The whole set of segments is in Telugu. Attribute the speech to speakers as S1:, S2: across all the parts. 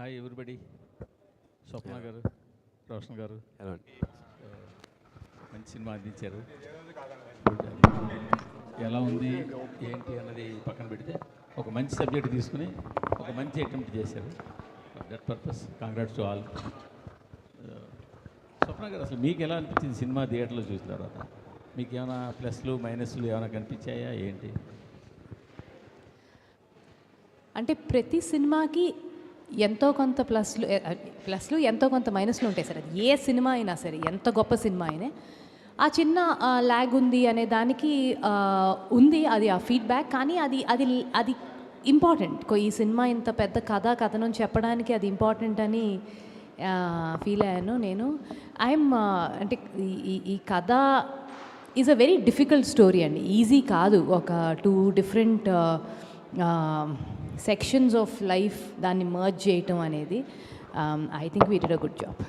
S1: Hi everybody. స్వప్న గారు, రోషన్ గారు,
S2: హలో.
S1: మంచి సినిమా అందించారు. ఎలా ఉంది ఏంటి అన్నది పక్కన పెడితే ఒక మంచి సబ్జెక్ట్ తీసుకుని ఒక మంచి అటెంప్ట్ చేశారు. That purpose congrats to all. Swapna garu, అసలు మీకు ఎలా అనిపించింది సినిమా థియేటర్లో చూసిన తర్వాత? మీకు ఏమైనా ప్లస్లు మైనస్లు ఏమైనా కనిపించాయా ఏంటి?
S3: అంటే ప్రతి సినిమాకి ఎంతో కొంత ప్లస్లు ఎంతో కొంత మైనస్లు ఉంటాయి సార్. అది ఏ సినిమా అయినా సరే, ఎంత గొప్ప సినిమా అయినా ఆ చిన్న ల్యాగ్ ఉంది అనే దానికి ఉంది, అది ఆ ఫీడ్బ్యాక్. కానీ అది అది అది ఇంపార్టెంట్. ఈ సినిమా ఇంత పెద్ద కథనం చెప్పడానికి అది ఇంపార్టెంట్ అని ఫీల్ అయ్యాను నేను. అంటే ఈ కథ is a very difficult story అండి, ఈజీ కాదు. ఒక 2 డిఫరెంట్ సెక్షన్స్ ఆఫ్ లైఫ్ దాన్ని మర్జ్ చేయటం అనేది. I think we did a good job.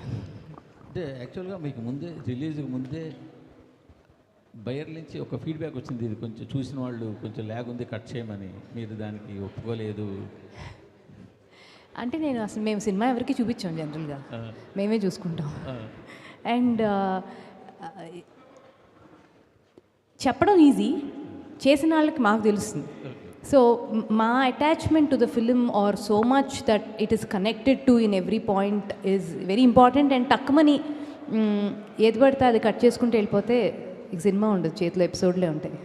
S1: అంటే యాక్చువల్గా మీకు ముందే రిలీజ్కి ముందే బయర్ నుంచి ఒక ఫీడ్బ్యాక్ వచ్చింది, ఇది కొంచెం చూసిన వాళ్ళు కొంచెం ల్యాగ్ ఉంది, కట్ చేయమని. మీరు దానికి ఒప్పుకోలేదు.
S3: అంటే మేము సినిమా ఎవరికి చూపించాం, జనరల్గా మేమే చూసుకుంటాం. అండ్ చెప్పడం ఈజీ, చేసిన వాళ్ళకి మాకు తెలుస్తుంది. సో మా attachment to the film are so much that it is connected to in every point is very important. And తక్కువని ఏది పడితే అది కట్ చేసుకుంటూ వెళ్ళిపోతే ఈ సినిమా ఉండదు, చేతిలో ఎపిసోడ్లే ఉంటాయి.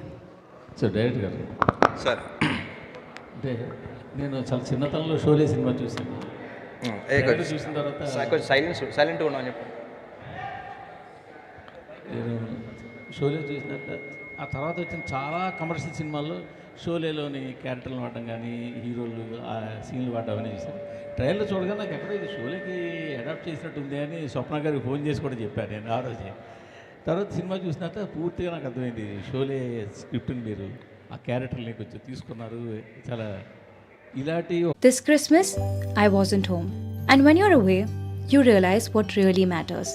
S1: సో డైరెక్ట్ గారు
S2: సార్,
S1: అంటే నేను చాలా చిన్నతనంలో షోలే సినిమా చూసాను. చూసిన తర్వాత
S2: సైలెంట్గా ఉన్నాను చెప్పండి.
S1: నేను షోలే చూసినాక ఆ తర్వాత వచ్చిన చాలా కమర్షియల్ సినిమాల్లో షోలేలోని క్యారెక్టర్లు వాడడం కానీ, హీరోలు ఆ సీన్లు వాడడం అని చూశాను. ట్రైల్లో చూడగా నాకు ఎక్కడో ఇది షోలేకి అడాప్ట్ చేసినట్టు ఉంది అని స్వప్న గారికి ఫోన్ చేసి కూడా చెప్పాను నేను ఆ రోజే. తర్వాత సినిమా చూసినాక పూర్తిగా నాకు అర్థమైంది, షోలే స్క్రిప్ట్ని మీరు ఆ క్యారెక్టర్ని కొంచెం తీసుకున్నారు. చాలా ఇలాంటి.
S4: This Christmas, I wasn't home. And when you're away, you realize what really matters.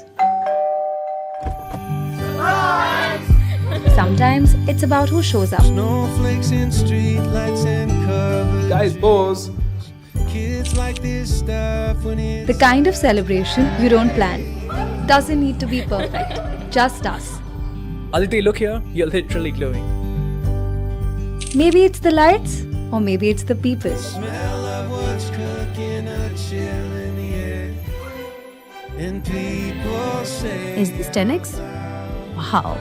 S4: Sometimes it's about who shows up.
S5: Snowflakes in street lights and covers.
S2: Guys, pause.
S5: Kids like this stuff when it's
S4: The kind of celebration you don't plan. Doesn't need to be perfect. Just us.
S6: Aditi, look here. You're literally glowing.
S4: Maybe it's the lights, or maybe it's the people.
S5: smell of what's cooking, a chill in the air. And people say
S4: Is this 10x? Wow.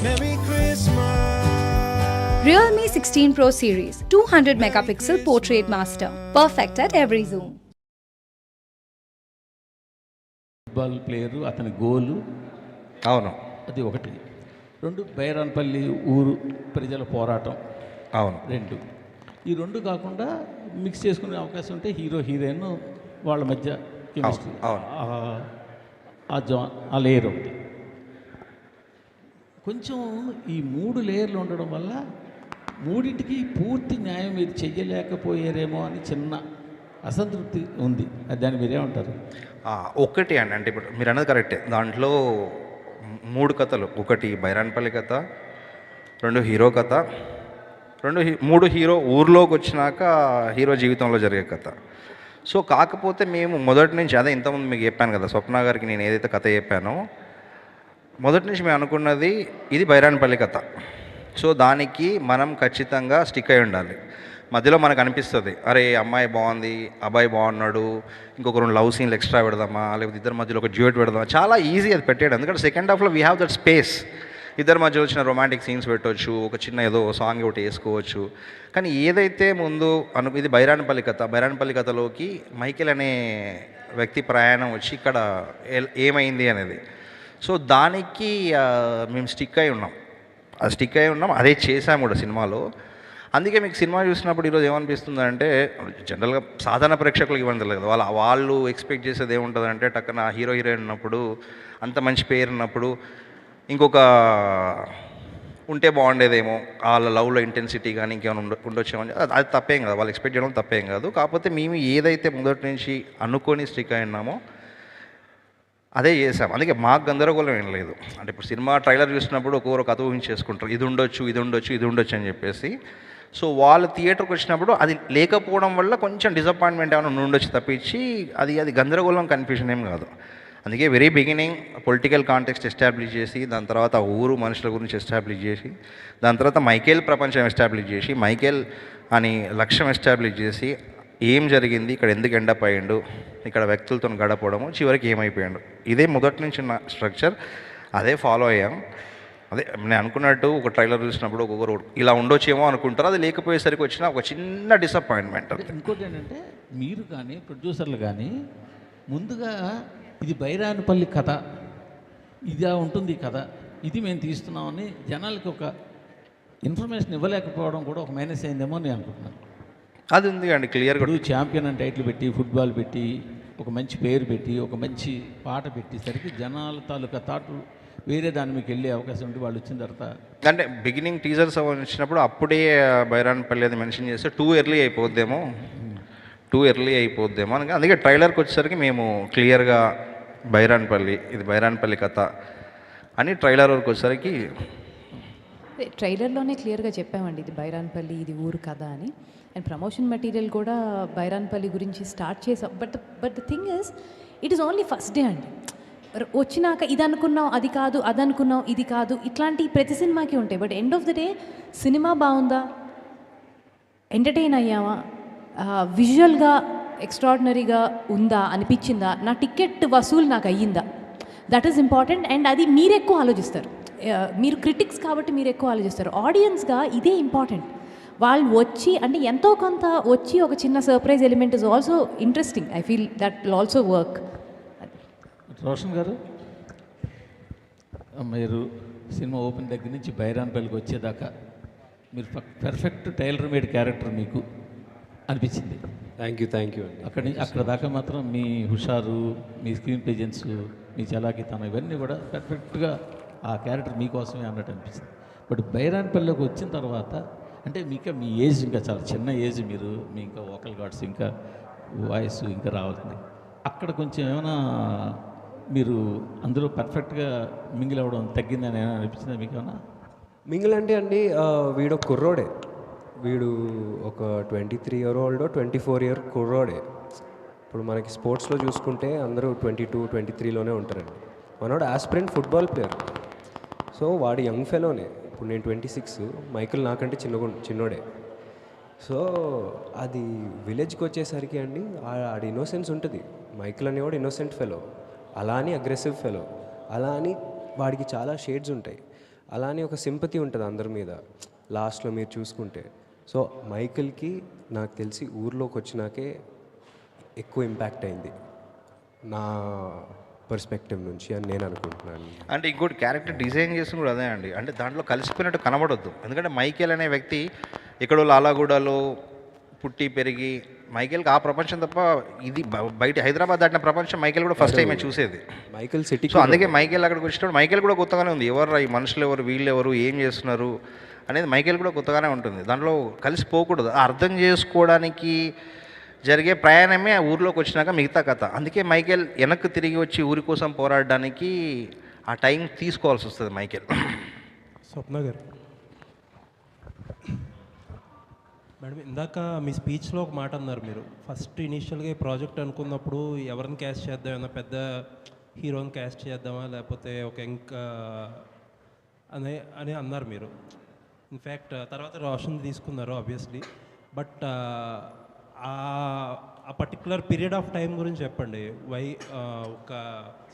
S5: Merry Christmas.
S4: Realme 16 Pro series, 200 megapixel portrait master, perfect at every zoom.
S1: Football player, అతని గోలు
S2: అవును,
S1: అది ఒకటి. 2 బైరాన్పల్లి ఊరు ప్రజల పోరాటం.
S2: అవును.
S1: 2 ఈ 2 కాకుండా మిక్స్ చేసుకునే అవకాశం ఉంటే హీరో హీరోయిన్ వాళ్ళ మధ్య కెమిస్ట్రీ,
S2: అవును.
S1: ఆ లేయర్ ఒకటి. కొంచెం ఈ 3 లేయర్లు ఉండడం వల్ల మూడింటికి పూర్తి న్యాయం మీరు చెయ్యలేకపోయారేమో అని చిన్న అసంతృప్తి ఉంది. దాన్ని మీరేమంటారు?
S2: ఒకటి అండి, అంటే ఇప్పుడు మీరు అన్నది కరెక్టే. దాంట్లో 3 కథలు, ఒకటి బైరాన్పల్లి కథ, 2 హీరో కథ, 3 హీరో ఊర్లోకి వచ్చినాక హీరో జీవితంలో జరిగే కథ. సో కాకపోతే మేము మొదటి నుంచి, అదే ఇంతకుముందు మీకు చెప్పాను కదా, స్వప్న గారికి నేను ఏదైతే కథ చెప్పానో మొదటి నుంచి మేము అనుకున్నది ఇది బైరాన్పల్లి కథ. సో దానికి మనం ఖచ్చితంగా స్టిక్ అయి ఉండాలి. మధ్యలో మనకు అనిపిస్తుంది, అరే అమ్మాయి బాగుంది, అబ్బాయి బాగున్నాడు, ఇంకొక 2 లవ్ సీన్లు ఎక్స్ట్రా పెడదామా, లేకపోతే ఇద్దరి మధ్యలో ఒక డ్యూయట్ పెడదామా. చాలా ఈజీ అది పెట్టేయడం, ఎందుకంటే సెకండ్ హాఫ్లో వీ హ్యావ్ దట్ స్పేస్. ఇద్దరి మధ్యలో వచ్చిన రొమాంటిక్ సీన్స్ పెట్టవచ్చు, ఒక చిన్న ఏదో సాంగ్ ఒకటి వేసుకోవచ్చు. కానీ ఏదైతే ముందు ఇది బైరాన్పల్లి కథ, బైరాన్పల్లి కథలోకి మైకేల్ అనే వ్యక్తి ప్రయాణం వచ్చి ఇక్కడ ఏమైంది అనేది. సో దానికి మేము స్టిక్ అయి ఉన్నాం, అదే చేసాము కూడా సినిమాలో. అందుకే మీకు సినిమా చూసినప్పుడు ఈరోజు ఏమనిపిస్తుంది అంటే, జనరల్గా సాధారణ ప్రేక్షకులకు ఇవ్వడం తెలియదు కదా, వాళ్ళు ఎక్స్పెక్ట్ చేసేది ఏముంటుందంటే, టక్కన హీరో హీరోయిన్ ఉన్నప్పుడు, అంత మంచి పేరు ఉన్నప్పుడు ఇంకొక ఉంటే బాగుండేదేమో, వాళ్ళ లవ్లో ఇంటెన్సిటీ కానీ ఇంకేమైనా ఉండొచ్చేమో. అది తప్పేం కాదు, వాళ్ళు ఎక్స్పెక్ట్ చేయడం తప్పేం కాదు. కాకపోతే మేము ఏదైతే మొదటి నుంచి అనుకొని స్టిక్ అయి ఉన్నామో అదే చేసాం. అందుకే మాకు గందరగోళం ఏం లేదు. అంటే ఇప్పుడు సినిమా ట్రైలర్ చూసినప్పుడు ఒక్కొక్కరు కథ ఊహించేసుకుంటారు, ఇది ఉండొచ్చు అని చెప్పేసి. సో వాళ్ళు థియేటర్కి వచ్చినప్పుడు అది లేకపోవడం వల్ల కొంచెం డిసప్పాయింట్మెంట్ ఏమైనా ఉండొచ్చు తప్పించి అది గందరగోళం కన్ఫ్యూజన్ ఏం కాదు. అందుకే very beginning political context establish చేసి, దాని తర్వాత ఊరు మనుషుల గురించి ఎస్టాబ్లిష్ చేసి, దాని తర్వాత మైకేల్ ప్రపంచం ఎస్టాబ్లిష్ చేసి, మైకేల్ అని లక్ష్యం ఎస్టాబ్లిష్ చేసి, ఏం జరిగింది ఇక్కడ, ఎందుకు ఎండప్ అయ్యిండు, ఇక్కడ వ్యక్తులతో గడపడము, చివరికి ఏమైపోయాడు, ఇదే మొదటి నుంచి ఉన్న స్ట్రక్చర్, అదే ఫాలో అయ్యాం. అదే నేను అనుకున్నట్టు ఒక ట్రైలర్ చూసినప్పుడు ఒక్కొక్కరు ఇలా ఉండొచ్చేమో అనుకుంటారు, అది లేకపోయేసరికి వచ్చిన ఒక చిన్న డిసప్పాయింట్మెంట్.
S1: ఇంకోటి ఏంటంటే మీరు కానీ ప్రొడ్యూసర్లు కానీ ముందుగా ఇది బైరానిపల్లి కథ, ఇదా ఉంటుంది కథ, ఇది మేము తీస్తున్నామని జనాలకి ఒక ఇన్ఫర్మేషన్ ఇవ్వలేకపోవడం కూడా ఒక మైనస్ అయిందేమో నేను అనుకుంటున్నాను.
S2: అది ఉంది అండి క్లియర్గా.
S1: ఇప్పుడు ఛాంపియన్ అని టైటిల్ పెట్టి, ఫుట్బాల్ పెట్టి, ఒక మంచి పేరు పెట్టి, ఒక మంచి పాట పెట్టేసరికి జనాల తాలూకా థాట్ వేరే దాని మీకు వెళ్ళే అవకాశం ఉంటే వాళ్ళు వచ్చిన తర్వాత
S2: అంటే బిగినింగ్ టీజర్స్ వచ్చినప్పుడు అప్పుడే బైరాన్పల్లి అది మెన్షన్ చేస్తే టూ ఎర్లీ అయిపోద్దేమో అని. అందుకే ట్రైలర్కి వచ్చేసరికి మేము క్లియర్గా బైరాన్పల్లి, ఇది బైరాన్పల్లి కథ అని ట్రైలర్ వరకు వచ్చేసరికి
S3: ట్రైలర్లోనే క్లియర్గా చెప్పామండి ఇది బైరాన్పల్లి, ఇది ఊరు కథ అని. అండ్ ప్రమోషన్ మెటీరియల్ కూడా బైరాన్పల్లి గురించి స్టార్ట్ చేసాం. But the thing is it is only first day అండి. వచ్చినాక ఇది అనుకున్నాం, అది కాదు, అది అనుకున్నాం, ఇది కాదు, ఇట్లాంటి ప్రతి సినిమాకి ఉంటాయి. But end of the day cinema బాగుందా, ఎంటర్టైన్ అయ్యామా, విజువల్గా ఎక్స్ట్రాడినరీగా ఉందా, అనిపించిందా, నా టికెట్ వసూలు నాకు అయ్యిందా, దట్ ఈస్ ఇంపార్టెంట్. అండ్ అది మీరు ఎక్కువ ఆలోచిస్తారు, మీరు క్రిటిక్స్ కాబట్టి మీరు ఎక్కువ ఆలోచిస్తారు. ఆడియన్స్గా ఇదే ఇంపార్టెంట్. వాళ్ళు వచ్చి అంటే ఎంతో కొంత వచ్చి ఒక చిన్న surprise element is also interesting. I feel that will also work.
S1: Roshan గారు, మీరు సినిమా ఓపెన్ దగ్గర నుంచి బైరాన్పల్లికి వచ్చేదాకా మీరు పర్ఫెక్ట్ టైలర్ మేడ్ క్యారెక్టర్ మీకు అనిపించింది.
S7: థ్యాంక్ యూ అండి.
S1: అక్కడ దాకా మాత్రం మీ హుషారు, మీ స్క్రీన్ ప్రెజెన్స్, మీ చలాకితనం ఇవన్నీ కూడా పర్ఫెక్ట్గా ఆ క్యారెక్టర్ మీకోసమే అన్నట్టు అనిపించింది. బట్ బైరాన్పల్లిలోకి వచ్చిన తర్వాత అంటే మీ ఏజ్ ఇంకా చాలా చిన్న ఏజ్, మీ ఇంకా వోకల్ గార్డ్స్ ఇంకా వాయిస్ ఇంకా రావాల్సింది. అక్కడ కొంచెం ఏమైనా మీరు అందులో పర్ఫెక్ట్గా మింగిల్ అవ్వడం తగ్గిందని ఏమైనా అనిపించిందా మీకు ఏమైనా?
S7: మింగిల్ అంటే అండి, వీడు ఒక కుర్రోడే, వీడు ఒక 23 year old 24 year కుర్రోడే. ఇప్పుడు మనకి స్పోర్ట్స్లో చూసుకుంటే అందరూ 22, 23లోనే ఉంటారండి. మనోడు ఆస్పిరెంట్ ఫుట్బాల్ ప్లేయర్. సో వాడు యంగ్ ఫెలోనే. ఇప్పుడు నేను 26, మైకిల్ నాకంటే చిన్నోడే. సో అది విలేజ్కి వచ్చేసరికి అండి ఆడి ఇన్నోసెన్స్ ఉంటుంది. మైకిల్ అనేవాడు ఇన్నోసెంట్ ఫెలో, అలా అని అగ్రెసివ్ ఫెలో, అలా అని వాడికి చాలా షేడ్స్ ఉంటాయి, అలా అని ఒక సింపతి ఉంటుంది అందరి మీద లాస్ట్లో మీరు చూసుకుంటే. సో మైకిల్కి నాకు తెలిసి ఊర్లోకి వచ్చినాకే ఎక్కువ ఇంపాక్ట్ అయింది నా పర్స్పెక్టివ్ నుంచి అని నేను అనుకుంటున్నాను.
S2: అంటే ఇంకోటి క్యారెక్టర్ డిజైన్ చేసి కూడా అదే అండి, అంటే దాంట్లో కలిసిపోయినట్టు కనబడొద్దు. ఎందుకంటే మైకేల్ అనే వ్యక్తి ఎక్కడో లాలాగూడలో పుట్టి పెరిగి, మైకేల్కి ఆ ప్రపంచం తప్ప ఇది బయట హైదరాబాద్ దాటిన ప్రపంచం మైకేల్ కూడా ఫస్ట్ టైమే చూసేది.
S7: Michael city.
S2: సో అందుకే మైకేల్ అక్కడికి వచ్చినప్పుడు మైకేల్ కూడా కొత్తగానే ఉంది. ఎవరు ఈ మనుషులు, ఎవరు వీళ్ళు, ఎవరు ఏం చేస్తున్నారు అనేది మైకేల్ కూడా కొత్తగానే ఉంటుంది. దాంట్లో కలిసిపోకూడదు. అర్థం చేసుకోవడానికి జరిగే ప్రయాణమే ఆ ఊరిలోకి వచ్చినాక మిగతా కథ. అందుకే మైకేల్ వెనక్కి తిరిగి వచ్చి ఊరి కోసం పోరాడడానికి ఆ టైం తీసుకోవాల్సి వస్తుంది మైకేల్.
S8: స్వప్న గారు, మేడం ఇందాక మీ స్పీచ్లో ఒక మాట అన్నారు. మీరు ఫస్ట్ ఇనీషియల్గా ఈ ప్రాజెక్ట్ అనుకున్నప్పుడు ఎవరిని క్యాస్ట్ చేద్దాం, ఏమన్నా పెద్ద హీరోని క్యాస్ట్ చేద్దామా, లేకపోతే ఒక ఇంకా అని అన్నారు మీరు. ఇన్ఫ్యాక్ట్ తర్వాత రోషన్ తీసుకున్నారు ఆబ్వియస్లీ. బట్ ఆ పర్టికులర్ పీరియడ్ ఆఫ్ టైం గురించి చెప్పండి. వై ఒక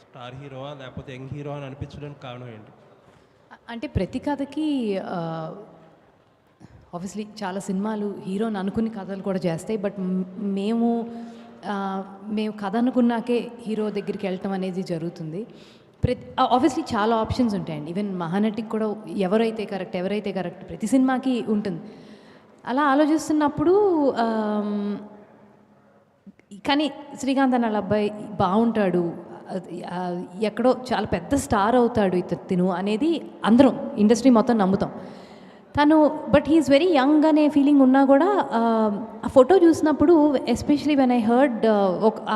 S8: స్టార్ హీరోవా లేకపోతే యంగ్ హీరో అని అనిపించడానికి కారణం ఏంటి?
S3: అంటే ప్రతి కథకి ఆబ్వియస్లీ చాలా సినిమాలు హీరోని అనుకుని కథలు కూడా చేస్తాయి. బట్ మేము కథ అనుకున్నాకే హీరో దగ్గరికి వెళ్ళటం అనేది జరుగుతుంది. ఆబ్వియస్లీ చాలా ఆప్షన్స్ ఉంటాయండి. ఈవెన్ మహానటికి కూడా ఎవరైతే కరెక్ట్ ప్రతి సినిమాకి ఉంటుంది. అలా ఆలోచిస్తున్నప్పుడు కానీ శ్రీకాంత్ అన్న అబ్బాయి బాగుంటాడు, ఎక్కడో చాలా పెద్ద స్టార్ అవుతాడు తిను అనేది అందరం ఇండస్ట్రీ మొత్తం నమ్ముతాం. తను బట్ హీఈస్ వెరీ యంగ్ అనే ఫీలింగ్ ఉన్నా కూడా ఆ ఫోటో చూసినప్పుడు ఎస్పెషలీ వెన్ ఐ హర్డ్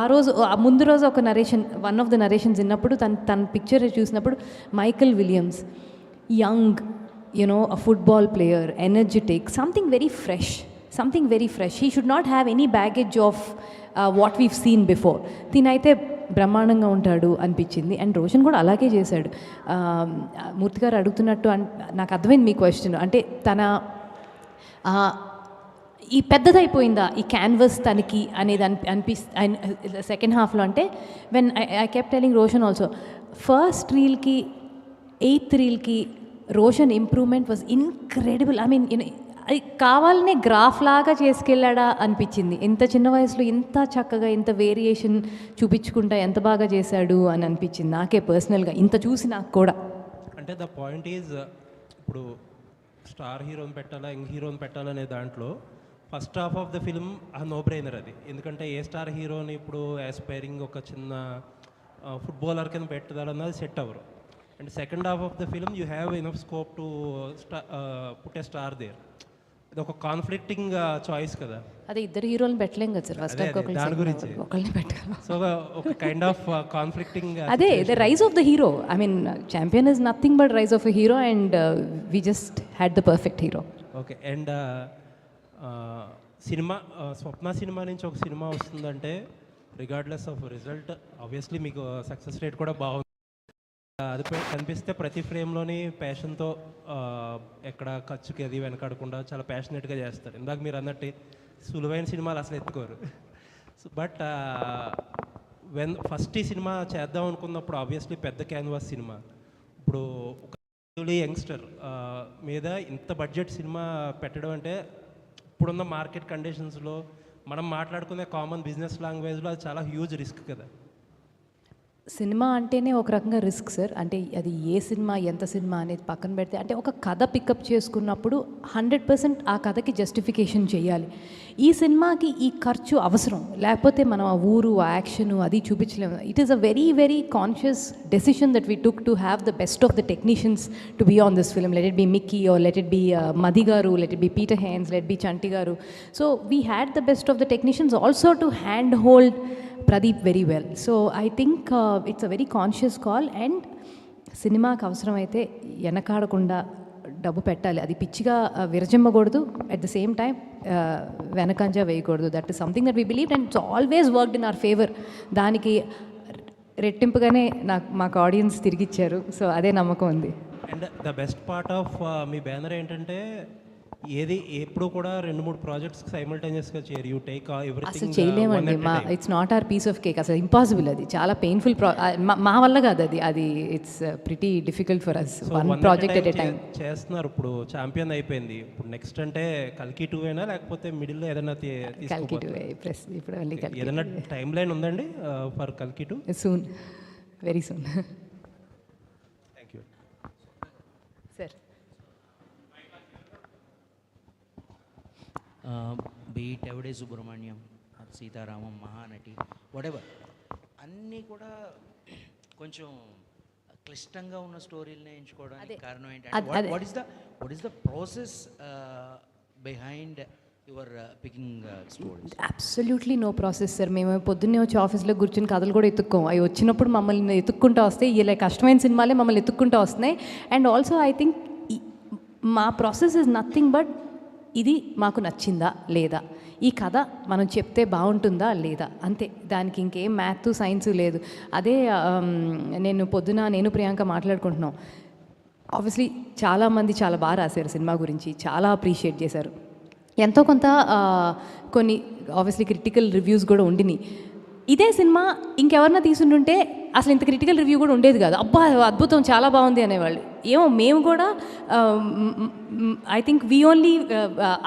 S3: ఆ రోజు ముందు రోజు ఒక narration, one of the narrations విన్నప్పుడు తన పిక్చర్ చూసినప్పుడు Michael Williams young a football player, energetic, something very fresh. Something very fresh. He should not have any baggage of what we've seen before. తినైతే బ్రహ్మాండంగా ఉంటాడు అనిపించింది. అండ్ రోషన్ కూడా అలాగే చేశాడు. మూర్తి గారు అడుగుతున్నట్టు నాకు అర్థమైంది మీ క్వశ్చన్. అంటే తన ఈ పెద్దదైపోయిందా ఈ క్యాన్వస్ తనకి అనేది సెకండ్ హాఫ్లో. అంటే when I kept telling Roshan also, first రీల్కి 8th రీల్కి Roshan improvement was incredible. I mean అది కావాలనే గ్రాఫ్ లాగా చేసుకెళ్ళాడా అనిపించింది. ఇంత చిన్న వయసులో ఇంత చక్కగా ఇంత వేరియేషన్ చూపించుకుంటా ఎంత బాగా చేశాడు అని అనిపించింది నాకే పర్సనల్గా, ఇంత చూసి నాకు కూడా.
S8: అంటే ద పాయింట్ ఈజ్, ఇప్పుడు స్టార్ హీరోని పెట్టాలా యంగ్ హీరోని పెట్టాలనే దాంట్లో first half of the film ఆ నో బ్రెయినర్ అది. ఎందుకంటే ఏ స్టార్ హీరోని ఇప్పుడు ఆస్పైరింగ్ ఒక చిన్న ఫుట్బాలర్ కింద పెట్టాలన్నది సెట్ అవ్వరు. And second half of the film you have enough scope to put a star there. ఇది ఒక కాన్ఫ్లిక్టింగ్ చాయిస్ కదా.
S3: అదే ఇద్దరు హీరోలను పెట్టలేం కదా సార్, ఫస్ట్
S8: దాని గురించి
S3: ఒకళ్ళని పెట్టాలి.
S8: సో ఒక కైండ్ ఆఫ్ కాన్ఫ్లిక్టింగ్.
S3: అదే the rise of the hero. I mean champion is nothing but rise of a hero and we just had the perfect hero.
S8: Okay. And cinema Swapna cinema నుంచి ఒక సినిమా వస్తుందంటే రిగార్డ్లెస్ ఆఫ్ రిజల్ట్ ఆబ్వియస్లీ మీకు సక్సెస్ రేట్ కూడా బాగుంది. అది కనిపిస్తే ప్రతి ఫ్రేమ్లోని ప్యాషన్తో ఎక్కడ ఖర్చుకి అది వెనకాడకుండా చాలా ప్యాషనెట్గా చేస్తారు. ఇందాక మీరు అన్నట్టు సులువైన సినిమాలు అసలు ఎత్తుకోరు. బట్ ఫస్ట్ ఈ సినిమా చేద్దాం అనుకున్నప్పుడు ఆబ్వియస్లీ పెద్ద క్యాన్వాస్ సినిమా. ఇప్పుడు ఒక యంగ్స్టర్ మీద ఇంత బడ్జెట్ సినిమా పెట్టడం అంటే ఇప్పుడున్న మార్కెట్ కండిషన్స్లో మనం మాట్లాడుకునే కామన్ బిజినెస్ లాంగ్వేజ్లో అది చాలా హ్యూజ్ రిస్క్ కదా.
S3: సినిమా అంటేనే ఒక రకంగా రిస్క్ సార్. అంటే అది ఏ సినిమా ఎంత సినిమా అనేది పక్కన పెడితే, అంటే ఒక కథ పికప్ చేసుకున్నప్పుడు 100% ఆ కథకి జస్టిఫికేషన్ చేయాలి. ఈ సినిమాకి ఈ ఖర్చు అవసరం, లేకపోతే మనం ఆ ఊరు ఆ యాక్షన్ అది చూపించలేము. It is a very very conscious decision that we took to have the best of the technicians to be on this film. Let it be Mickey or let it be Madhi garu, let it be Peter Heins, let be Chanti garu. So we had the best of the technicians also to hand hold Pradeep very well. So I think it's a very conscious call, and సినిమాకి అవసరమైతే వెనకాడకుండా డబ్బు పెట్టాలి. అది పిచ్చిగా విరజిమ్మకూడదు, అట్ ద సేమ్ టైం వెనకంజా వేయకూడదు. That is something that we believe and it's always worked in our favour. దానికి రెట్టింపుగానే మాకు ఆడియన్స్ తిరిగిచ్చారు. సో అదే నమ్మకం ఉంది.
S8: And the best part of me banner ఏంటంటే ఏది ఎప్పుడు కూడా 2-3 ప్రాజెక్ట్స్ సైమల్టేనియస్గా చేయరు. You take everything.
S3: అసలు చేయలేమండి. It's not our piece of cake. అసలు ఇంపాసిబుల్. అది చాలా పెయిన్ఫుల్. మా వల్ల కాదు అది. It's pretty difficult for us. One project at a time
S8: చేస్తున్నారు. ఇప్పుడు ఛాంపియన్ అయిపోయింది. ఇప్పుడు నెక్స్ట్ అంటే కల్కి 2 అయినా లేకపోతే మిడిల్లో ఏదైనా
S3: కల్కి 2 ఇప్పుడు
S8: ఏదైనా టైం లైన్ ఉందండి ఫర్ కల్కి 2?
S3: Soon, very soon.
S8: Thank you
S3: sir.
S9: Beat Yevade Subrahmanyam, Sitaramam, Mahanati, whatever అన్నీ కూడా కొంచెం క్లిష్టంగా ఉన్న స్టోరీలనే ఎంచుకోవడానికి కారణం ఏంటంటే what is the process behind your picking stories?
S3: Absolutely no process sir. మేము పొద్దున్నే వచ్చి ఆఫీస్లో కూర్చొని కథలు కూడా ఎత్తుక్కోం. అవి వచ్చినప్పుడు మమ్మల్ని ఎత్తుక్కుంటూ వస్తాయి. ఇలా కష్టమైన సినిమాలే మమ్మల్ని ఎత్తుక్కుంటూ వస్తున్నాయి. అండ్ ఆల్సో ఐ థింక్ మా ప్రాసెస్ ఇస్ నథింగ్ బట్ ఇది మాకు నచ్చిందా లేదా, ఈ కథ మనం చెప్తే బాగుంటుందా లేదా, అంతే. దానికి ఇంకేం మ్యాథ్ సైన్స్ లేదు. అదే నేను ప్రియాంక మాట్లాడుకుంటున్నాం. ఆబ్వియస్లీ చాలామంది చాలా బాగా రాశారు సినిమా గురించి, చాలా అప్రిషియేట్ చేశారు. ఎంతో కొంత కొన్ని ఆబ్వియస్లీ క్రిటికల్ రివ్యూస్ కూడా ఉండినాయి. ఇదే సినిమా ఇంకెవరన్నా తీసుంటుంటే అసలు ఇంత క్రిటికల్ రివ్యూ కూడా ఉండేది కాదు. అబ్బా అద్భుతం, చాలా బాగుంది అనేవాళ్ళు. ఏమో మేము కూడా I think we only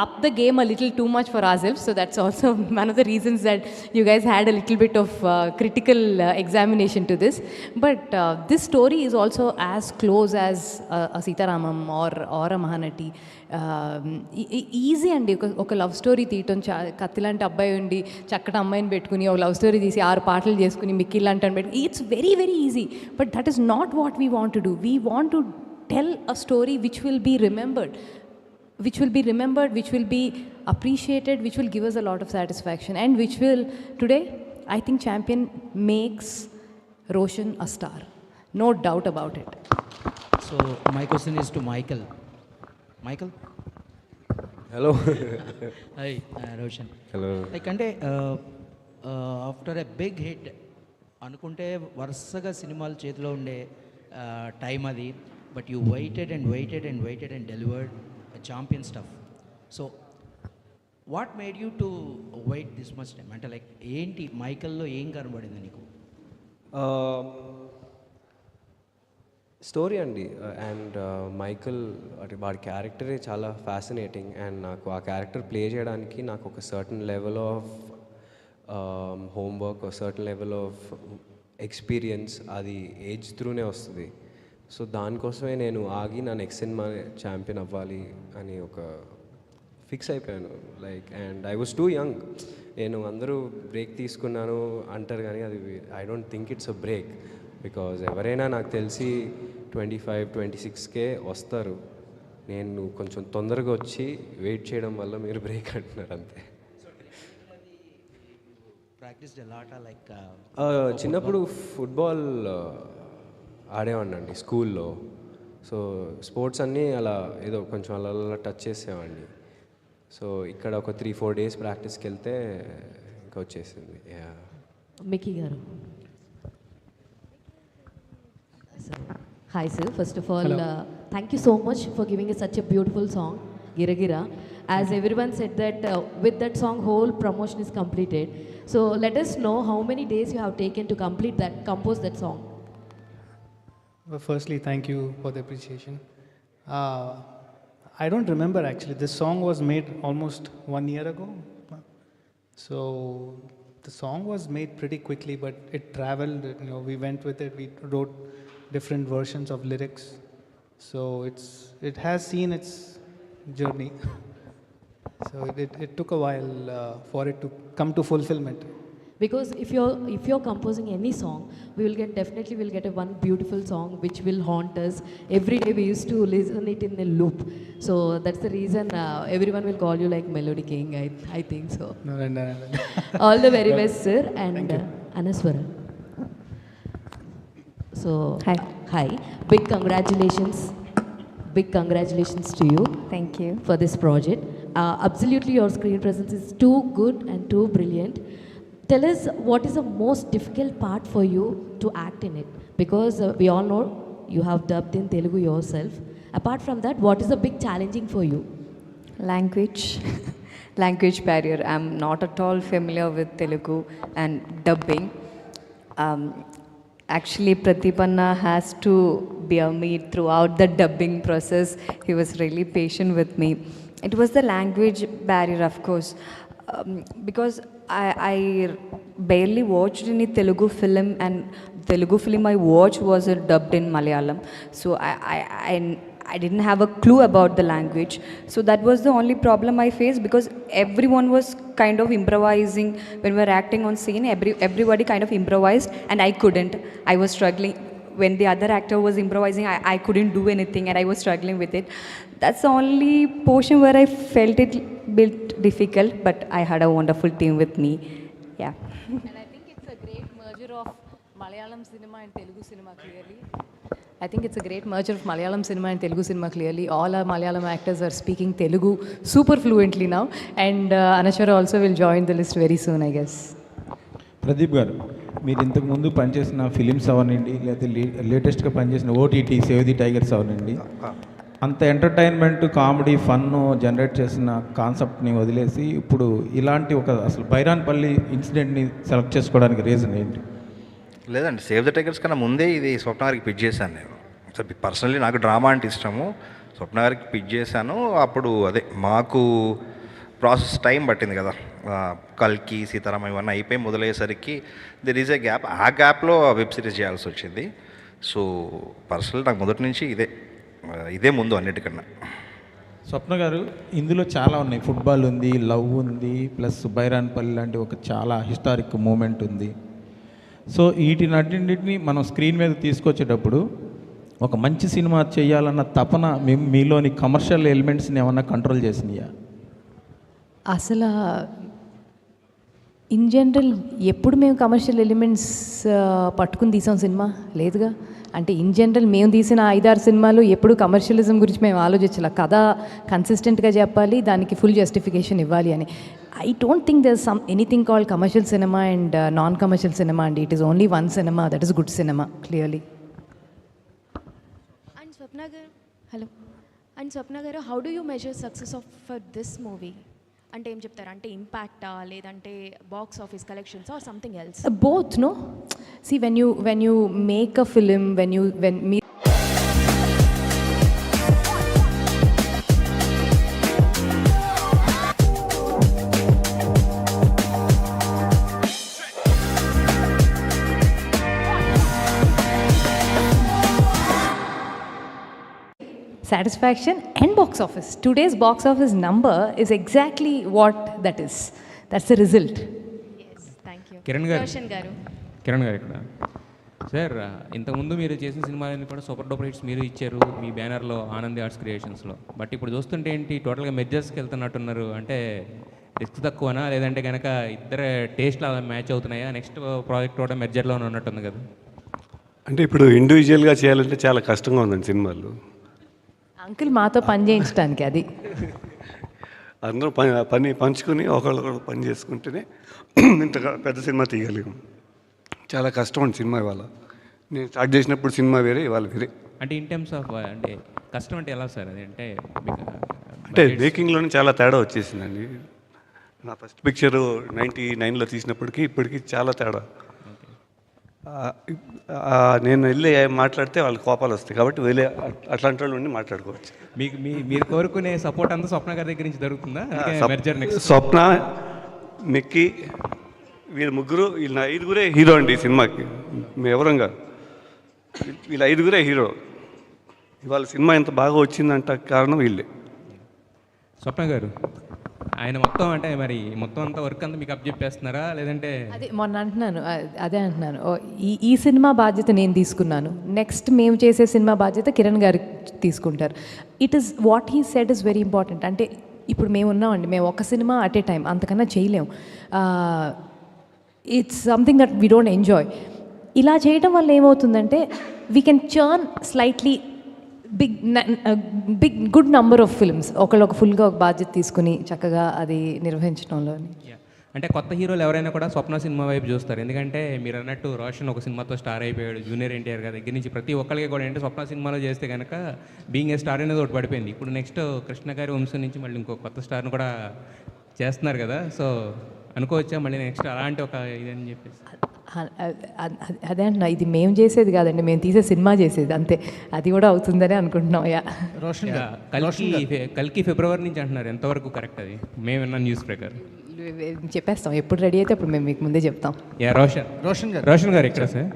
S3: up the game a little too much for our self. So that's also one of the reasons that you guys had a little bit of critical examination to this. But this story is also as close as Sitaramam or a Mahanati. Easy అండి ఒక లవ్ స్టోరీ తీయటం. కత్తిలాంటి అబ్బాయి ఉండి చక్కటి అమ్మాయిని పెట్టుకుని ఒక లవ్ స్టోరీ తీసి 6 పాటలు చేసుకుని మిక్కీ లాంటి అని పెట్టుకుని, it's very very easy. But that is not what we want to do. We want to tell a story which will be remembered, which will be appreciated, which will give us a lot of satisfaction, and which will today I think Champion makes Roshan a star, no doubt about it.
S9: So my question is to Michael. Michael.
S7: Hello.
S9: Hi Roshan.
S7: Hello.
S9: Like అంటే ఆఫ్టర్ ఎ బిగ్ హిట్ అనుకుంటే వరుసగా సినిమాలు చేతిలో ఉండే టైం అది, but you waited and waited and waited and delivered champion stuff. So what made you to wait this much time? అంటే లైక్ ఏంటి మైకల్లో ఏం కనబడింది నీకు?
S7: స్టోరీ అండి. అండ్ మైకల్ అంటే వాడి క్యారెక్టరే చాలా ఫ్యాసినేటింగ్. అండ్ నాకు ఆ క్యారెక్టర్ ప్లే చేయడానికి నాకు ఒక సర్టన్ లెవెల్ ఆఫ్ హోంవర్క్, ఒక సర్టన్ లెవెల్ ఆఫ్ ఎక్స్పీరియన్స్ అది ఏజ్ త్రూనే వస్తుంది. సో దానికోసమే నేను ఆగి నా నెక్స్ట్ సినిమా ఛాంపియన్ అవ్వాలి అని ఒక ఫిక్స్ అయిపోయాను. Like and I was two young. నేను అందరూ బ్రేక్ తీసుకున్నాను అంటారు కానీ అది I don't think it's a break. Because ఎవరైనా నాకు తెలిసి 25-26కే వస్తారు. నేను కొంచెం తొందరగా వచ్చి వెయిట్ చేయడం వల్ల మీరు బ్రేక్ అంటున్నారు అంతే. చిన్నప్పుడు ఫుట్బాల్ ఆడేవాడిని స్కూల్లో. సో స్పోర్ట్స్ అన్నీ అలా ఏదో కొంచెం అలా అలా టచ్ చేసేవాడిని. సో ఇక్కడ ఒక 3-4 డేస్ ప్రాక్టీస్కి వెళ్తే ఇంకా వచ్చేసింది.
S10: మిక్కీ గారు. Hi sir, first of all, thank you so much for giving us such a beautiful song, Gira Gira. As everyone said that with that song whole promotion is completed. So let us know how many days you have taken to compose that song.
S11: Well, firstly, thank you for the appreciation. I don't remember actually. This song was made almost 1 year ago. So the song was made pretty quickly, but it traveled. We went with it. We wrote different versions of lyrics. So it has seen its journey. So it took a while for it to come to fulfillment.
S10: Because if you're composing any song, we'll get one beautiful song which will haunt us. Every day we used to listen it in a loop. So that's the reason everyone will call you like Melody King. I think so.
S11: No.
S10: All the very best, sir. And Anaswara. So hi. Big congratulations to you.
S4: Thank you.
S10: For this project. Absolutely, your screen presence is too good and too brilliant. Tell us what is the most difficult part for you to act in it? Because we all know you have dubbed in Telugu yourself. Apart from that, what is the big challenging for you?
S12: Language barrier. I'm not at all familiar with Telugu and dubbing. Actually, Pratipanna has to bear me throughout the dubbing process. He was really patient with me. It was the language barrier, of course, because I barely watched any Telugu film, and Telugu film I watched was dubbed in Malayalam. So I didn't have a clue about the language. So that was the only problem I faced, because everyone was kind of improvising when we were acting on scene. Everybody kind of improvised and I couldn't. I was struggling. When the other actor was improvising, I couldn't do anything and I was struggling with it. That's the only portion where I felt it bit difficult, but I had a wonderful team with me. Yeah.
S3: And I think it's a great merger of Malayalam cinema and Telugu cinema clearly. I think it's a great merger of Malayalam cinema and Telugu cinema clearly. All our Malayalam actors are speaking Telugu super fluently now. And Anaswara also will join the list very soon, I guess.
S1: Pradeep గారు, మీరు ఇంతకు ముందు పనిచేసిన ఫిలిమ్స్ అవనండి, లేకపోతే లేటెస్ట్గా పనిచేసిన ఓటీటీ సేవ్ ది టైగర్స్ అవనండి, అంత ఎంటర్టైన్మెంట్, కామెడీ, ఫన్ జనరేట్ చేసిన కాన్సెప్ట్ని వదిలేసి ఇప్పుడు ఇలాంటి ఒక అసలు బైరాన్పల్లి ఇన్సిడెంట్ని సెలెక్ట్ చేసుకోవడానికి రీజన్ ఏంటి?
S2: లేదండి, సేవ్ ద టైగర్స్ కన్నా ముందే ఇది స్వప్న గారికి పిచ్ చేశాను నేను. సో పర్సనలీ నాకు డ్రామా అంటే ఇష్టము. స్వప్న గారికి పిచ్ చేశాను. అప్పుడు అదే మాకు ప్రాసెస్ టైం పట్టింది కదా, కల్కి, సీతారామ ఇవన్నీ అయిపోయి మొదలయ్యేసరికి దెర్ ఈజ్ ఏ గ్యాప్. ఆ గ్యాప్లో వెబ్ సిరీస్ చేయాల్సి వచ్చింది. సో పర్సనల్ నాకు మొదటి నుంచి ఇదే ముందు అన్నిటికన్నా.
S1: స్వప్న గారు, ఇందులో చాలా ఉన్నాయి. ఫుట్బాల్ ఉంది, లవ్ ఉంది, ప్లస్ బైరాన్పల్లి లాంటి ఒక చాలా హిస్టారిక్ మూమెంట్ ఉంది. సో వీటినన్నింటినీ మనం స్క్రీన్ మీద తీసుకొచ్చేటప్పుడు ఒక మంచి సినిమా చేయాలన్న తపన మీలోని కమర్షియల్ ఎలిమెంట్స్ని ఏమన్నా కంట్రోల్ చేసినాయా?
S3: అసలు ఇన్ జనరల్ ఎప్పుడు మేము కమర్షియల్ ఎలిమెంట్స్ పట్టుకుని తీసాం సినిమా? లేదుగా. అంటే ఇన్ జనరల్ మేము తీసిన 5-6 సినిమాలు ఎప్పుడు కమర్షియలిజం గురించి మేము ఆలోచించాలి, కథ కన్సిస్టెంట్గా చెప్పాలి, దానికి ఫుల్ జస్టిఫికేషన్ ఇవ్వాలి అని. I don't think there some anything called commercial cinema and non commercial cinema అండి. It is only one cinema, that is good cinema clearly.
S13: And Swapna garu, hello. And Swapna garu, how do you measure success of for this movie? అంటే ఏం చెప్తారు, అంటే ఇంపాక్టా లేదంటే box office collections or something else?
S3: Both, no? See, when you make a film, when me satisfaction and box office. Today's box office number is exactly what that is. That's the result.
S13: Yes, thank you.
S14: Kiran garu,
S13: Roshan గారు.
S14: కిరణ్ గారు ఇక్కడ సార్, ఇంతకుముందు మీరు చేసిన సినిమాలన్నీ కూడా సూపర్ డూపర్ హిట్స్ మీరు ఇచ్చారు మీ బ్యానర్లో ఆనంది ఆర్ట్స్ క్రియేషన్స్లో. బట్ ఇప్పుడు చూస్తుంటే ఏంటి, టోటల్గా మెర్జర్స్కి వెళ్తున్నట్టున్నారు. అంటే రిస్క్ తక్కువనా, లేదంటే కనుక ఇద్దరు టేస్ట్లు అలా మ్యాచ్ అవుతున్నాయా? నెక్స్ట్ ప్రాజెక్ట్ కూడా మెర్జర్లోనే ఉన్నట్టుంది కదా.
S15: అంటే ఇప్పుడు ఇండివిజువల్గా చేయాలంటే చాలా కష్టంగా ఉందండి సినిమాలు.
S3: అంకుల్ మాతో పని చేయించడానికి అది
S15: అందరూ పని పంచుకొని ఒకళ్ళు పని చేసుకుంటేనే ఇంత పెద్ద సినిమా తీయగలిగాం. చాలా కష్టం అండి సినిమా. ఇవాళ నేను స్టార్ట్ చేసినప్పుడు సినిమా వేరే, ఇవాళ వేరే.
S14: అంటే ఇన్ టర్మ్స్ ఆఫ్ అంటే కష్టం అంటే ఎలా సార్? అది
S15: అంటే మేకింగ్లోనే చాలా తేడా వచ్చేసిందండి. నా ఫస్ట్ పిక్చర్ 99లో తీసినప్పటికీ ఇప్పటికీ చాలా తేడా. నేను వెళ్ళి మాట్లాడితే వాళ్ళ కోపాలు వస్తాయి, కాబట్టి వెళ్ళి అట్లాంటి వాళ్ళు ఉండి మాట్లాడుకోవచ్చు.
S14: మీకు మీరు కోరుకునే సపోర్ట్ అంతా స్వప్న గారి దగ్గర నుంచి దొరుకుతుందా?
S15: స్వప్న, నిక్కీ, వీళ్ళ ముగ్గురు, వీళ్ళ 5గురే హీరో అండి ఈ సినిమాకి. మేము ఎవరంగా వీళ్ళ 5గురే హీరో. ఇవాళ సినిమా ఎంత బాగా వచ్చిందంట కారణం వీళ్ళే.
S14: స్వప్న గారు, ఆయన మొత్తం అంటే మరి మొత్తం అంతా వర్క్ అంతా మీకు అప్ చెప్పేస్తున్నారా, లేదంటే?
S3: అదే మొన్న అంటున్నాను, అదే అంటున్నాను, ఈ సినిమా బాధ్యత నేను తీసుకున్నాను, నెక్స్ట్ మేము చేసే సినిమా బాధ్యత కిరణ్ గారు తీసుకుంటారు. It is what he said is very important. అంటే ఇప్పుడు మేము ఉన్నామండి, మేము ఒక సినిమా అట్ ఏ టైం, అంతకన్నా చేయలేము. It's something that we don't enjoy. ఇలా చేయడం వల్ల ఏమవుతుందంటే we can churn slightly big good number of films ఒకళ్ళు ఒక ఫుల్గా ఒక బాధ్యత తీసుకుని చక్కగా అది నిర్వహించడంలో.
S14: అంటే కొత్త హీరోలు ఎవరైనా కూడా స్వప్న సినిమా వైపు చూస్తారు. ఎందుకంటే మీరు అన్నట్టు రోషన్ ఒక సినిమాతో స్టార్ అయిపోయాడు, జూనియర్ ఎన్టీఆర్ గారి దగ్గర నుంచి ప్రతి ఒక్కరికి కూడా ఏంటంటే స్వప్న సినిమాలో చేస్తే కనుక బీయింగ్ ఏ స్టార్ అనేది ఒకటి పడిపోయింది. ఇప్పుడు నెక్స్ట్ కృష్ణ గారి వంశం నుంచి మళ్ళీ ఇంకో కొత్త స్టార్ను కూడా చేస్తున్నారు కదా. సో అనుకోవచ్చా మళ్ళీ నెక్స్ట్ అలాంటి ఒక ఇదని చెప్పేసి?
S3: అదే అంటున్నా, ఇది మేము చేసేది కాదండి, మేము తీసే సినిమా చేసేది అంతే. అది కూడా అవుతుందని అనుకుంటున్నాం.
S14: కల్కి ఫిబ్రవరి నుంచి అంటున్నారు, ఎంతవరకు కరెక్ట్ అది? మేము విన్న న్యూస్ ప్రకారం
S3: చెప్పేస్తాం, ఎప్పుడు రెడీ అయితే అప్పుడు మేము మీకు ముందే చెప్తాం.
S14: రోషన్ గారు ఇక్కడ సార్,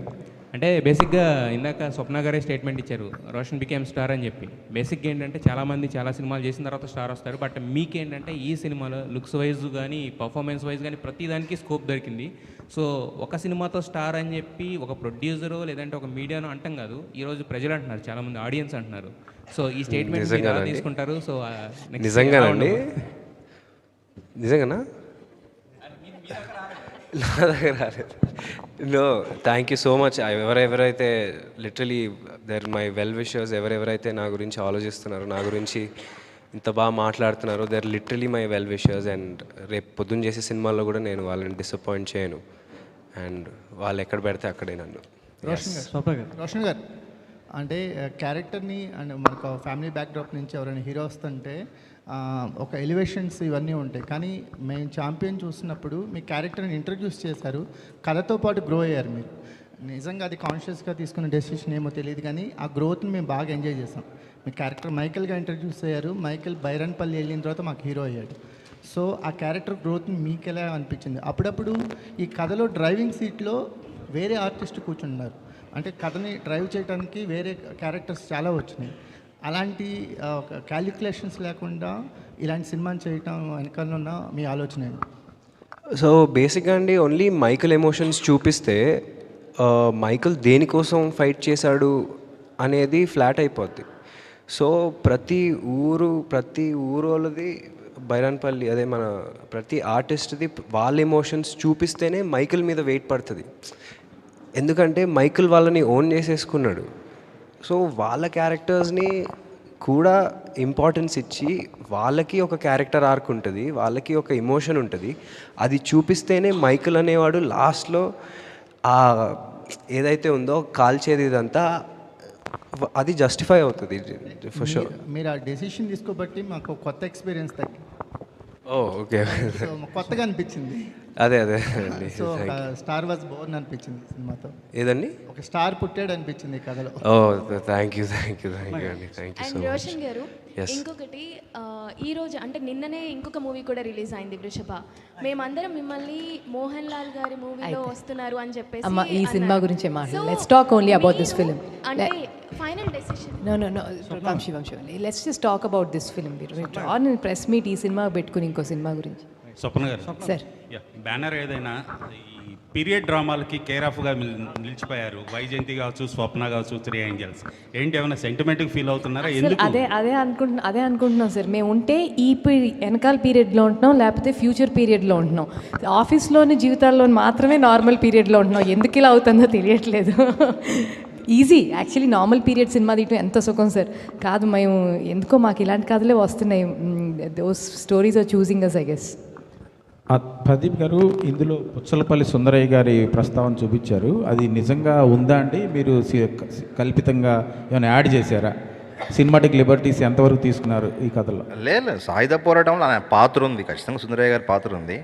S14: అంటే బేసిక్గా ఇందాక స్వప్న గారే స్టేట్మెంట్ ఇచ్చారు, రోషన్ బికేమ్ స్టార్ అని చెప్పి. బేసిక్గా ఏంటంటే చాలామంది చాలా సినిమాలు చేసిన తర్వాత స్టార్ వస్తారు, బట్ మీకేంటంటే ఈ సినిమాలో లుక్స్ వైజ్ కానీ పర్ఫార్మెన్స్ వైజ్ కానీ ప్రతి దానికి స్కోప్ దొరికింది. సో ఒక సినిమాతో స్టార్ అని చెప్పి ఒక ప్రొడ్యూసరు లేదంటే ఒక మీడియాను అంటాం కాదు, ఈరోజు ప్రజలు అంటున్నారు, చాలామంది ఆడియన్స్ అంటున్నారు. సో ఈ స్టేట్మెంట్ తీసుకుంటారు. సో
S7: నిజంగానండి, నిజంగానా? నా దగ్గర రాలేదు. No, thank you so much. ఎవరెవరైతే literally they're my well wishers, ఎవరెవరైతే నా గురించి ఆలోచిస్తున్నారు, నా గురించి ఇంత బాగా మాట్లాడుతున్నారు, they're literally my well wishers. And రేపు పొద్దున్న చేసే సినిమాల్లో కూడా నేను వాళ్ళని డిసప్పాయింట్ చేయను. అండ్ వాళ్ళు ఎక్కడ పెడితే అక్కడే నన్ను.
S11: రోషన్ గారు, అంటే క్యారెక్టర్ని అండ్ మనకు ఫ్యామిలీ బ్యాక్డ్రాప్ నుంచి ఎవరైనా హీరో వస్తుంటే ఒక ఎలివేషన్స్ ఇవన్నీ ఉంటాయి, కానీ మేము ఛాంపియన్ చూసినప్పుడు మీ క్యారెక్టర్ని ఇంట్రడ్యూస్ చేశారు, కథతో పాటు గ్రో అయ్యారు మీరు. నిజంగా అది కాన్షియస్గా తీసుకున్న డెసిషన్ ఏమో తెలియదు, కానీ ఆ గ్రోత్ని మేము బాగా ఎంజాయ్ చేసాం. మీ క్యారెక్టర్ మైకేల్గా ఇంట్రడ్యూస్ అయ్యారు, మైకేల్ బైరన్పల్లి వెళ్ళిన తర్వాత మాకు హీరో అయ్యాడు. సో ఆ క్యారెక్టర్ గ్రోత్ని మీకు ఎలా అనిపించింది? అప్పుడప్పుడు ఈ కథలో డ్రైవింగ్ సీట్లో వేరే ఆర్టిస్ట్ కూర్చున్నారు, అంటే కథని డ్రైవ్ చేయడానికి వేరే క్యారెక్టర్స్ చాలా వచ్చినాయి. అలాంటి క్యాలిక్యులేషన్స్ లేకుండా ఇలాంటి సినిమాని చేయటం వెనకాల ఉన్న మీ ఆలోచన ఏంటి?
S7: సో బేసిక్గా అండి, ఓన్లీ మైకేల్ ఎమోషన్స్ చూపిస్తే మైకేల్ దేనికోసం ఫైట్ చేశాడు అనేది ఫ్లాట్ అయిపోద్ది. సో ప్రతి ఊరోళ్ళది బైరాన్పల్లి, అదే మన ప్రతి ఆర్టిస్ట్ది వాళ్ళ ఎమోషన్స్ చూపిస్తేనే మైకేల్ మీద వెయిట్ పడుతుంది. ఎందుకంటే మైకేల్ వాళ్ళని ఓన్ చేసేసుకున్నాడు. సో వాళ్ళ క్యారెక్టర్స్ని కూడా ఇంపార్టెన్స్ ఇచ్చి వాళ్ళకి ఒక క్యారెక్టర్ ఆర్క్ ఉంటుంది, వాళ్ళకి ఒక ఎమోషన్ ఉంటుంది. అది చూపిస్తేనే మైకిల్ అనేవాడు లాస్ట్లో ఏదైతే ఉందో కాల్చేది ఇదంతా అది జస్టిఫై అవుతుంది ఫర్ షూర్.
S16: మీరు ఆ డెసిషన్ తీసుకోబట్టి మాకు కొత్త ఎక్స్పీరియన్స్ తగ్గి
S7: ఓకే
S16: కొత్తగా అనిపించింది.
S7: అదే
S16: సో స్టార్ వాజ్ బోర్న్ అనిపించింది సినిమాతో.
S7: ఏదండి?
S16: ఒక స్టార్ పుట్టాడు అనిపించింది కథలో.
S7: థ్యాంక్ యూ అండి, thank you so
S13: and
S7: much.
S13: Roshan గారు, ఇంకొకటి ఈ రోజు అంటే నిన్ననే ఇంకొక మూవీ కూడా రిలీజ్ అయింది వృషభ. మేమందరం మిమ్మల్ని మోహన్ లాల్ గారి మూవీలో వస్తున్నారు అని చెప్పేసి
S3: అమ్మ ఈ సినిమా గురించే మాట్లాడాలి. Let's talk only about this film.
S13: అంటే final decision
S3: no Vamshi let's just talk about this film. On press meet ఈ సినిమా పెట్టుకుని ఇంకో సినిమా గురించి.
S17: స్వప్న గారు
S3: సార్,
S17: బ్యానర్ ఏదైనా ఈ పీరియడ్ డ్రామాలకి కేర్ ఆఫ్గా నిలిచిపోయారు. వైజయంతి కావచ్చు, స్వప్న కావచ్చు, 3 ఏంజల్స్. ఏంటి ఏమైనా సెంటిమెంట్కి ఫీల్ అవుతున్నారా? ఎందుకు?
S3: అదే అనుకుంటున్నాం సార్. మేము ఉంటే ఈ వెనకాల పీరియడ్లో ఉంటున్నాం, లేకపోతే ఫ్యూచర్ పీరియడ్లో ఉంటున్నాం. ఆఫీస్లోని జీవితాల్లో మాత్రమే నార్మల్ పీరియడ్లో ఉంటున్నాం. ఎందుకు ఇలా అవుతుందో తెలియట్లేదు. Easy actually normal period cinema తీయటం ఎంత సుఖం సార్. కాదు, మేము ఎందుకో మాకు ఇలాంటి కథలే వస్తున్నాయి. Those stories are choosing us I guess.
S18: Pradeep garu, ఇందులో పుచ్చలపల్లి సుందరయ్య గారి ప్రస్తావన చూపించారు. అది నిజంగా ఉందా అండి? మీరు కల్పితంగా ఏమైనా యాడ్ చేశారా? సినిమాటిక్ లిబర్టీస్ ఎంతవరకు తీసుకున్నారు ఈ కథలో?
S2: లేదు, సాయుధ పోరాటంలో ఆయన పాత్ర ఉంది, ఖచ్చితంగా సుందరయ్య గారి పాత్ర ఉంది.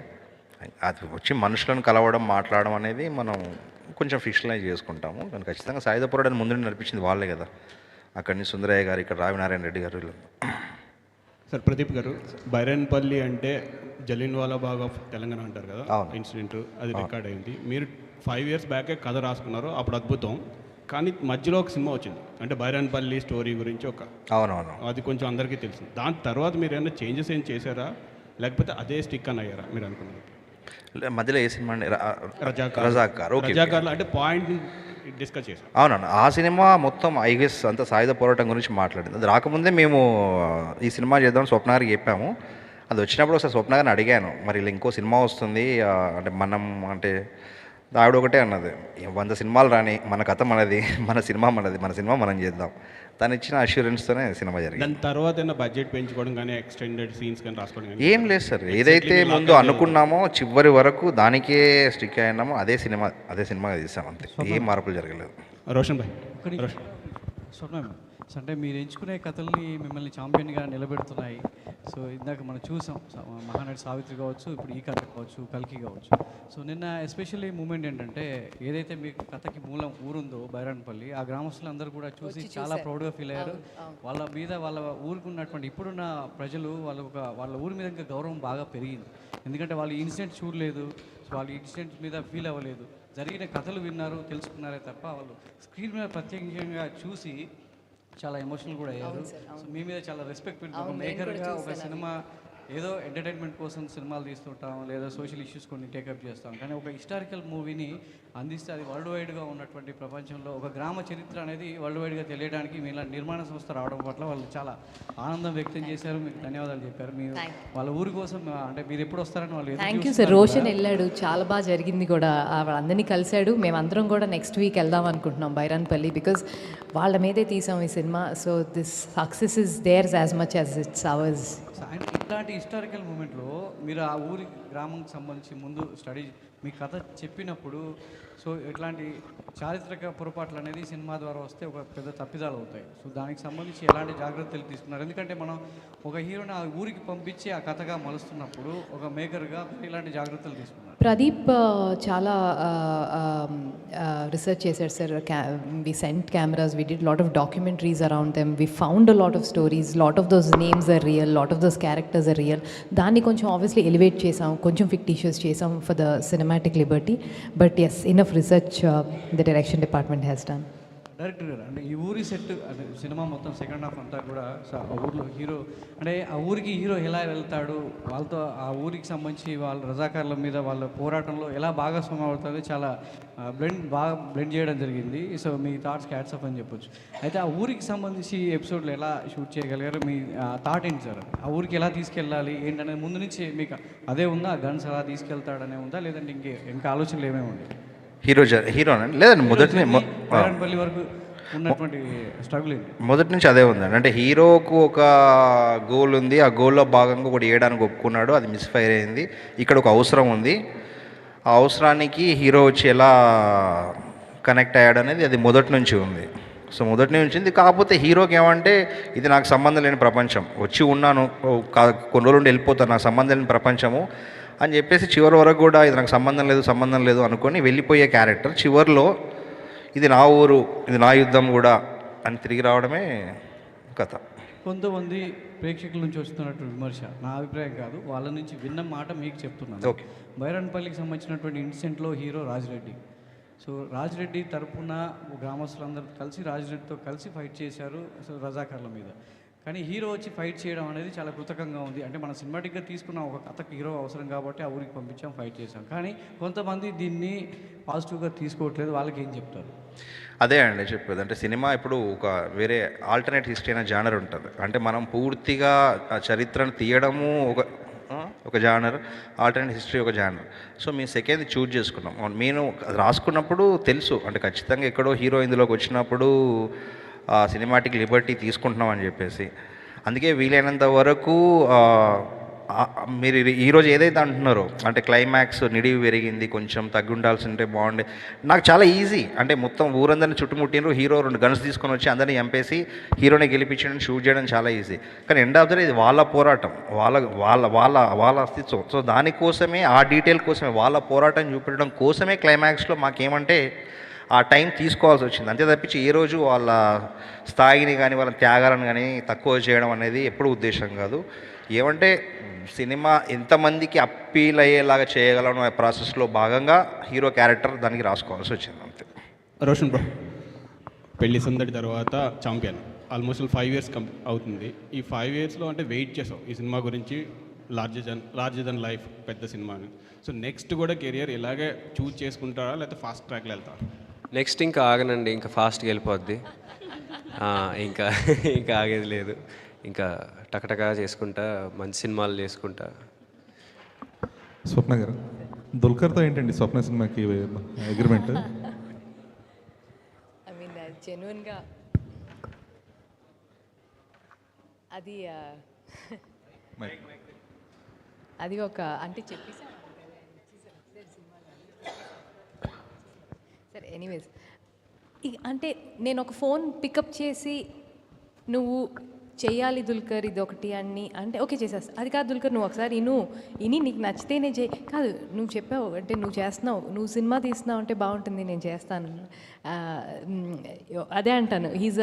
S2: అది వచ్చి మనుషులను కలవడం, మాట్లాడడం అనేది మనం కొంచెం ఫిక్షనలైజ్ చేసుకుంటాము. కానీ ఖచ్చితంగా సాయుధ పోరాటాన్ని ముందు నడిపించింది వాళ్ళే కదా. అక్కడి నుంచి సుందరయ్య గారు, ఇక్కడ రావినారాయణ రెడ్డి గారు.
S19: సార్ ప్రదీప్ గారు, బైరన్పల్లి అంటే జలియన్వాలా బాగ్ ఆఫ్ తెలంగాణ అంటారు కదా ఇన్సిడెంట్, అది రికార్డ్ అయింది. మీరు 5 years బ్యాకే కథ రాసుకున్నారు, అప్పుడు అద్భుతం. కానీ మధ్యలో ఒక సినిమా వచ్చింది, అంటే బైరన్పల్లి స్టోరీ గురించి
S2: అవునవును,
S19: అది కొంచెం అందరికీ తెలిసింది. దాని తర్వాత మీరు ఏమైనా చేంజెస్ ఏం చేశారా, లేకపోతే అదే స్టిక్ అని అయ్యారా మీరు అనుకున్నారు?
S2: మధ్యలో ఏ సినిమా అండి?
S19: రజాకార్లో అంటే పాయింట్ డిస్కస్ చేశారు.
S2: అవునవును, ఆ సినిమా మొత్తం ఐగెస్ అంతా సాయుధ పోరాటం గురించి మాట్లాడింది. అది రాకముందే మేము ఈ సినిమా చేద్దాం స్వప్న గారికి చెప్పాము. అది వచ్చినప్పుడు ఒకసారి స్వప్న గారిని అడిగాను, మరి ఇలా ఇంకో సినిమా వస్తుంది అంటే మనం అంటే ఆవిడ ఒకటే అన్నది, 100 సినిమాలు రాని, మన కథ మనది, మన సినిమా మనది, మన సినిమా మనం చేద్దాం. తను ఇచ్చిన అష్యూరెన్స్తోనే సినిమా జరిగింది.
S19: దాని తర్వాత బడ్జెట్ పెంచుకోవడం కానీ ఎక్స్టెండెడ్ సీన్స్ కానీ రాసుకోవడం
S2: ఏం లేదు సార్. ఏదైతే ముందు అనుకున్నామో చివరి వరకు దానికే స్టిక్ అయినామో అదే సినిమాగా తీసాం, అంతే. ఏం మార్పులు జరగలేదు.
S19: రోషన్ భాయ్,
S20: స్వప్న అంటే మీరు ఎంచుకునే కథల్ని మిమ్మల్ని ఛాంపియన్గా నిలబెడుతున్నాయి. సో ఇందాక మనం చూసాం, మహానటి సావిత్రి కావచ్చు, ఇప్పుడు ఈ కథ కావచ్చు, కల్కి కావచ్చు. సో నిన్న ఎస్పెషల్లీ మూమెంట్ ఏంటంటే, ఏదైతే మీకు కథకి మూలం ఊరుందో బైరాన్పల్లి, ఆ గ్రామస్తులందరూ కూడా చూసి చాలా ప్రౌడ్గా ఫీల్ అయ్యారు. వాళ్ళ మీద, వాళ్ళ ఊరికి ఉన్నటువంటి ఇప్పుడున్న ప్రజలు వాళ్ళ ఊరి మీద ఇంకా గౌరవం బాగా పెరిగింది. ఎందుకంటే వాళ్ళు ఇన్సిడెంట్ చూడలేదు, సో వాళ్ళ ఇన్సిడెంట్ మీద ఫీల్ అవ్వలేదు, జరిగిన కథలు విన్నారు, తెలుసుకున్నారే తప్ప వాళ్ళు స్క్రీన్ మీద ప్రత్యేకంగా చూసి చాలా ఎమోషనల్ కూడా అయ్యారు. సో మీ మీద చాలా రెస్పెక్ట్ పెడుతుంది. ఒక మేకర్గా ఒక సినిమా ఏదో ఎంటర్టైన్మెంట్ కోసం సినిమాలు తీస్తుంటాం, లేదా సోషల్ ఇష్యూస్ కొన్ని టేకప్ చేస్తాం, కానీ ఒక హిస్టారికల్ మూవీని అందిస్తే అది వరల్డ్ వైడ్గా ఉన్నటువంటి ప్రపంచంలో ఒక గ్రామ చరిత్ర అనేది వరల్డ్ వైడ్గా తెలియడానికి మీ ఇలా నిర్మాణ సంస్థ రావడం పట్ల వాళ్ళు చాలా ఆనందం వ్యక్తం చేశారు. మీకు ధన్యవాదాలు చెప్పారు. మీరు వాళ్ళ ఊరి కోసం అంటే మీరు ఎప్పుడు వస్తారని వాళ్ళు.
S3: Thank you sir. రోషన్ వెళ్ళాడు, చాలా బాగా జరిగింది కూడా, వాళ్ళందరినీ కలిశాడు. మేమందరం కూడా నెక్స్ట్ వీక్ వెళ్దాం అనుకుంటున్నాం బైరాన్పల్లి, బికాజ్ వాళ్ళ మీదే తీసాం ఈ cinema. So this success is there's as much as it's hours.
S20: And ఇట్లాంటి హిస్టారికల్ మూమెంట్లో మీరు ఆ ఊరి గ్రామంకి సంబంధించి ముందు స్టడీ మీ కథ చెప్పినప్పుడు, సో ఇట్లాంటి చారిత్రక పొరపాట్లు అనేది సినిమా ద్వారా వస్తే ఒక పెద్ద తప్పిదాలు అవుతాయి. సో దానికి సంబంధించి ఎలాంటి జాగ్రత్తలు తీసుకున్నారు? ఎందుకంటే మనం ఒక హీరోని ఆ ఊరికి పంపించి ఆ కథగా మలుస్తున్నప్పుడు ఒక మేకర్గా ఇలాంటి జాగ్రత్తలు తీసుకున్నారు.
S3: ప్రదీప్ చాలా రీసెర్చ్ చేశాడు sir. We sent cameras, we did lot of documentaries around them, we found a lot of stories, lot of those names are real, lot of those characters are real. దాన్ని కొంచెం ఆబ్వియస్లీ ఎలివేట్ చేసాం, కొంచెం ఫిక్టిషియస్ చేసాం for the cinematic liberty. But yes, enough research the direction department has done.
S20: Director garu, అంటే ఈ ఊరి సెట్ అంటే సినిమా మొత్తం సెకండ్ హాఫ్ అంతా కూడా ఆ ఊర్లో హీరో అంటే ఆ ఊరికి హీరో ఎలా వెళ్తాడు, వాళ్ళతో ఆ ఊరికి సంబంధించి వాళ్ళ రజాకార్ల మీద వాళ్ళ పోరాటంలో ఎలా భాగస్వామ్యం అవుతుంది, చాలా బాగా బ్లెండ్ చేయడం జరిగింది. So me thoughts cats of అని చెప్పొచ్చు. అయితే ఆ ఊరికి సంబంధించి ఎపిసోడ్లు ఎలా షూట్ చేయగలిగారు, మీ థాట్ ఏంటి సార్? ఆ ఊరికి ఎలా తీసుకెళ్ళాలి ఏంటనేది ముందు నుంచి మీకు అదే ఉందా? గన్స్ ఎలా తీసుకెళ్తాడనే ఉందా, లేదంటే ఇంకా ఆలోచనలు ఏమేమి ఉన్నాయి?
S2: హీరోనా? లేదండి, మొదటి
S20: బైరాన్పల్లి వరకు ఉన్నటువంటి స్ట్రగుల్ ఏంటి?
S2: మొదటి నుంచి అదే ఉందండి. అంటే హీరోకు ఒక గోల్ ఉంది, ఆ గోల్లో భాగంగా ఒకటి వేయడానికి ఒప్పుకున్నాడు, అది మిస్ఫైర్ అయింది. ఇక్కడ ఒక అవసరం ఉంది, ఆ అవసరానికి హీరో వచ్చి ఎలా కనెక్ట్ అయ్యాడు అనేది అది మొదటి నుంచి ఉంది. సో మొదటి నుంచి ఉంది. కాకపోతే హీరోకి ఏమంటే ఇది నాకు సంబంధం లేని ప్రపంచం, వచ్చి ఉన్నాను కొన్ని రోజులు వెళ్ళిపోతాను, నాకు సంబంధం లేని ప్రపంచము అని చెప్పేసి చివరి వరకు కూడా ఇది నాకు సంబంధం లేదు అనుకొని వెళ్ళిపోయే క్యారెక్టర్ చివరిలో ఇది నా ఊరు, ఇది నా యుద్ధం కూడా అని తిరిగి రావడమే కథ.
S20: కొంతమంది ప్రేక్షకుల నుంచి వస్తున్నటువంటి విమర్శ, నా అభిప్రాయం కాదు, వాళ్ళ నుంచి విన్న మాట మీకు చెప్తున్నాను.
S2: ఓకే.
S20: బైరన్పల్లికి సంబంధించినటువంటి ఇన్సిడెంట్లో హీరో రాజిరెడ్డి. సో రాజిరెడ్డి తరపున గ్రామస్తులందరూ కలిసి రాజిరెడ్డితో కలిసి ఫైట్ చేశారు సో రజాకర్ల మీద. కానీ హీరో వచ్చి ఫైట్ చేయడం అనేది చాలా కృతకంగా ఉంది. అంటే మన సినిమాటిక్గా తీసుకున్న ఒక కథకు హీరో అవసరం కాబట్టి ఆ ఊరికి పంపించాం, ఫైట్ చేసాం. కానీ కొంతమంది దీన్ని పాజిటివ్గా తీసుకోవట్లేదు, వాళ్ళకి ఏం చెప్తారు?
S2: అదే అండి చెప్పేది. అంటే సినిమా ఇప్పుడు ఒక వేరే ఆల్టర్నేట్ హిస్టరీ అనే జానర్ ఉంటుంది. అంటే మనం పూర్తిగా ఆ చరిత్రను తీయడము ఒక జానర్, ఆల్టర్నేట్ హిస్టరీ ఒక జానర్. సో మేము సెకండ్ చూజ్ చేసుకున్నాం. నేను రాసుకున్నప్పుడు తెలుసు అంటే ఖచ్చితంగా ఎక్కడో హీరో ఇందులోకి వచ్చినప్పుడు సినిమాటిక్ లిబర్టీ తీసుకుంటున్నాం అని చెప్పేసి. అందుకే వీలైనంత వరకు మీరు ఈరోజు ఏదైతే అంటున్నారో అంటే క్లైమాక్స్ నిడివి పెరిగింది, కొంచెం తగ్గి ఉండాల్సి ఉంటే బాగుండే, నాకు చాలా ఈజీ. అంటే మొత్తం ఊరందరిని చుట్టుముట్టినరు, హీరో 2 గన్స్ తీసుకొని వచ్చి అందరినీ చంపేసి హీరోని గెలిపించడం, షూట్ చేయడం చాలా ఈజీ. కానీ ఎండ్ ఆఫ్ ద డే ఇది వాళ్ళ పోరాటం, వాళ్ళ అస్తిత్వం. సో దానికోసమే, ఆ డీటెయిల్ కోసమే, వాళ్ళ పోరాటం చూపించడం కోసమే క్లైమాక్స్లో మాకేమంటే ఆ టైం తీసుకోవాల్సి వచ్చింది. అంతే తప్పించి ఏ రోజు వాళ్ళ స్థాయిని కానీ వాళ్ళ త్యాగాలను కానీ తక్కువ చేయడం అనేది ఎప్పుడూ ఉద్దేశం కాదు. ఏమంటే సినిమా ఎంతమందికి అప్పీల్ అయ్యేలాగా చేయగలం అనే ప్రాసెస్లో భాగంగా హీరో క్యారెక్టర్ దానికి రాసుకోవాల్సి వచ్చింది అంతే.
S19: రోషన్ బ్రో, పెళ్లి సందడి తర్వాత ఛాంపియన్ ఆల్మోస్ట్ 5 years అవుతుంది. ఈ 5 yearsలో అంటే వెయిట్ చేసావు ఈ సినిమా గురించి, లార్జర్ దెన్ లైఫ్ పెద్ద సినిమాని. సో నెక్స్ట్ కూడా కెరియర్ ఇలాగే చూజ్ చేసుకుంటారా లేకపోతే ఫాస్ట్ ట్రాక్లో వెళ్తారా?
S7: నెక్స్ట్ ఇంకా ఆగనండి, ఇంకా ఫాస్ట్గా వెళ్ళిపోద్ది. ఇంకా ఆగేది లేదు, ఇంకా టకటకా చేసుకుంటా, మంచి సినిమాలు చేసుకుంటా.
S21: స్వప్న గారు, దుల్కర్తో ఏంటండి స్వప్న సినిమాకి అగ్రిమెంట్?
S3: ఐ మీన్ జెన్యున్గా అది ఒక అంటే చెప్పేసాను సరే. ఎనీవేస్ అంటే నేను ఒక ఫోన్ పికప్ చేసి నువ్వు చెయ్యాలి దుల్కర్ ఇది ఒకటి అని అంటే ఓకే చేసేస్తా. అది కాదు దుల్కర్, నువ్వు ఒకసారి ఇని నీకు నచ్చితేనే చేయి. కాదు నువ్వు చెప్పావు అంటే నువ్వు చేస్తున్నావు, నువ్వు సినిమా అంటే బాగుంటుంది, నేను చేస్తాను. అదే అంటాను, he's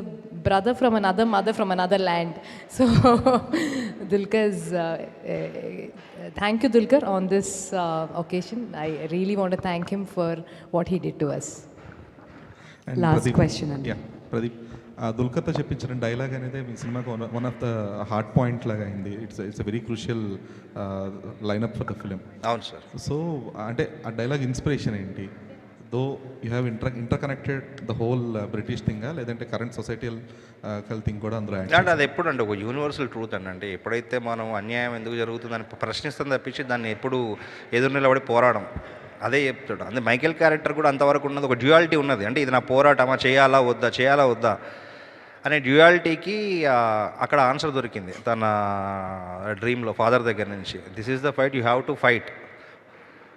S3: a brother from another mother from another land. So Dulquer's thank you Dulquer on this occasion. I really want to thank him for what he did to us.
S10: Last question అండి.
S21: ప్రదీప్, దుల్కర్తో చెప్పించిన డైలాగ్ అనేది మీ సినిమాకు one of the heart point లాగా అయింది. It's a very crucial lineup for the film.
S2: అవును సార్.
S21: సో అంటే ఆ డైలాగ్ ఇన్స్పిరేషన్ ఏంటి? Though you have interconnected the whole British థింగా లేదంటే కరెంట్ సొసైటల్ థింగ్ కూడా అందులో?
S2: అంటే అది ఎప్పుడు అంటే ఒక యూనివర్సల్ ట్రూత్ అంటే ఎప్పుడైతే మనం అన్యాయం ఎందుకు జరుగుతుందని ప్రశ్నిస్తాం తప్పించి దాన్ని ఎప్పుడు ఎదురు నిలబడి పోరాడం, అదే చెప్తాడు. అంటే మైకేల్ క్యారెక్టర్ కూడా అంతవరకు ఉన్నది, ఒక డ్యూయాలిటీ ఉన్నది. అంటే ఇది నా పోరాటమా, చేయాలా వద్దా అనే డ్యూయాలిటీకి అక్కడ ఆన్సర్ దొరికింది తన డ్రీమ్లో ఫాదర్ దగ్గర నుంచి. This is the fight, you have to fight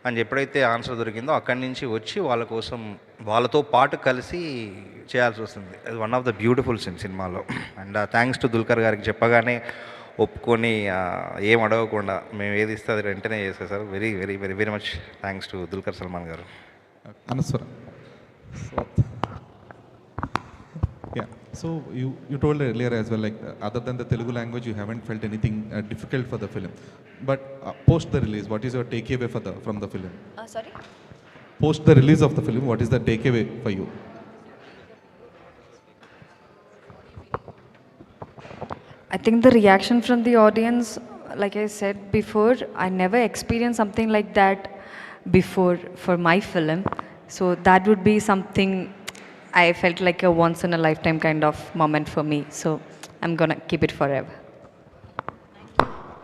S2: అని ఎప్పుడైతే ఆన్సర్ దొరికిందో అక్కడి నుంచి వచ్చి వాళ్ళ కోసం వాళ్ళతో పాటు కలిసి చేయాల్సి వస్తుంది. అది one of the beautiful scene సినిమాలో. అండ్ థ్యాంక్స్ టు దుల్కర్ గారికి, చెప్పగానే ఒప్పుకొని ఏం అడగకుండా మేము ఏది ఇస్తే అది వెంటనే చేసేసారు. Very very very very much thanks to Dulquer Salmaan garu.
S21: Anaswara, so you told earlier as well, like other than the Telugu language you haven't felt anything difficult for the film, but post the release what is your takeaway from the film?
S12: Sorry,
S21: post the release of the film what is the takeaway for you?
S12: I think the reaction from the audience, like I said before, I never experienced something like that before for my film, so that would be something I felt like a once in a lifetime kind of moment for me, so I'm gonna keep it forever.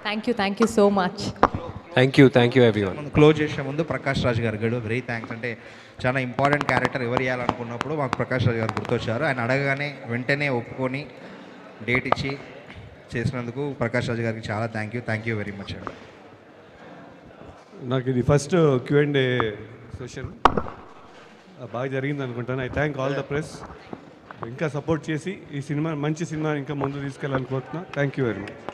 S3: Thank you so much.
S7: Thank you everyone.
S2: Close చేసే ముందు ప్రకాష్ రాజ్ గారు వెరీ థ్యాంక్స్. అంటే చాలా ఇంపార్టెంట్ క్యారెక్టర్ ఎవరు ఇవ్వాలనుకున్నప్పుడు మాకు ప్రకాష్ రాజ్ గారు గుర్తొచ్చారు. ఆయన అడగగానే వెంటనే ఒప్పుకొని డేట్ ఇచ్చి చేసినందుకు ప్రకాష్ రాజ్ గారికి చాలా థ్యాంక్ యూ వెరీ మచ్ అండి.
S15: నాకు ఇది ఫస్ట్ Q&A సెషన్ బాగా జరిగింది అనుకుంటాను. I thank all the press. ఇంకా సపోర్ట్ చేసి ఈ సినిమా మంచి సినిమా ఇంకా ముందు తీసుకెళ్ళాలనుకుంటున్నా. Thank you very much.